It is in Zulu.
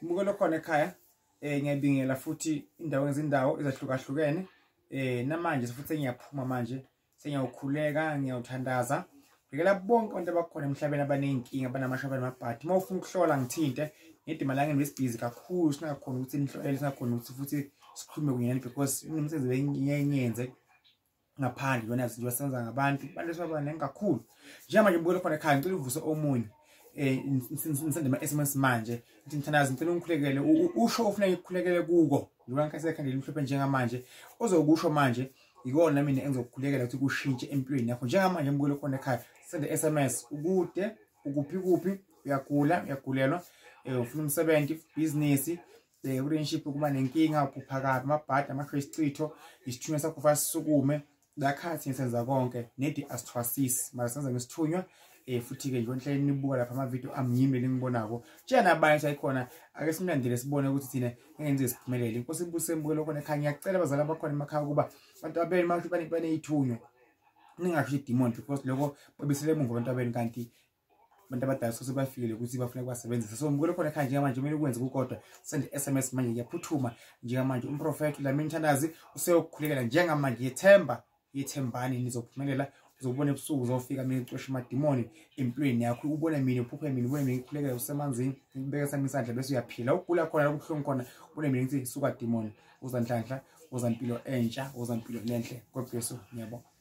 Mbukelo khona ekhaya ngiyabingela futhi indawo ngezindawo ezahlukahlukene namanje futhi sengiyaphuma manje sengiyawukhuleka ngiyawuthandaza ngikela bonke abantu abakhona emhlabeni abanenkinga abanamashaba namabhadi mawufuna ukuhlola ngithinte ngithi malangeni besibhizi kakhulu singakhona ukuthi nihlole singakhona ukuthi futhi sikhulume kunye nani because inomsebenzi wenyenze ngaphandle yona izinto esenza ngabantu abantu sebabanenge kakhulu njengamanje mbukelo khona ekhaya ngicela uvuse omunye nisende ama-SMS manje ngithi ngithandaza ngicela ungikhulekele usho ofuneka ukukhulekele kuko njengoba nkasekhandela mhlophe njengamanje ozokusho manje ikona mina engizokukhulekela ukuthi kushintshe empilweni yakho njengamanje mbukelo khona ekhaya sende SMS ukude ukuphi uyagula uyagulelwa ufuna umsebenzi business relationship kuba nenkinga uphakathi amabhadi ama-Christito isithunywa sakho fasisukume lakhathi ngisenza konke nedi asithwasisi mara senza ngesithunywa futhi ke nje nibuka lapha ama video amnyimbe lengibonako njena abanye sayikhona ake simlandele sibone ukuthi thina ngenze isiphumelele inkosi ibuse mbukelo khona ekhaya ngiyacela abazali abakhona emakhaya kuba abantu abeli manje baneyithunywa ningasho idemon because lokho babisele emuva abantu abeli kanti abantu abadala sebafikile ukuthi bafuna ukubasebenzisa so mbukelo khona ekhaya njengamanje kumele ukwenze kukodwa send SMS manje ngiyaphuthuma njengamanje umprofeti Dlamini Mthandazi useyokukhulekela njengamanje yethembani nizophumelela uzobona ebusuku uzofika mina icosha amadimoni empilweni yakho ubone mina uphuphe mina ubone mina ngikhulekela usemanzini ngibeka sami isandla bese uyaphila ukugula khona ukuhlungu khona ubone mina ngithi suka demon uzanhlanhla uzampilo entsha uzampilo nenhle God bless you ngiyabonga.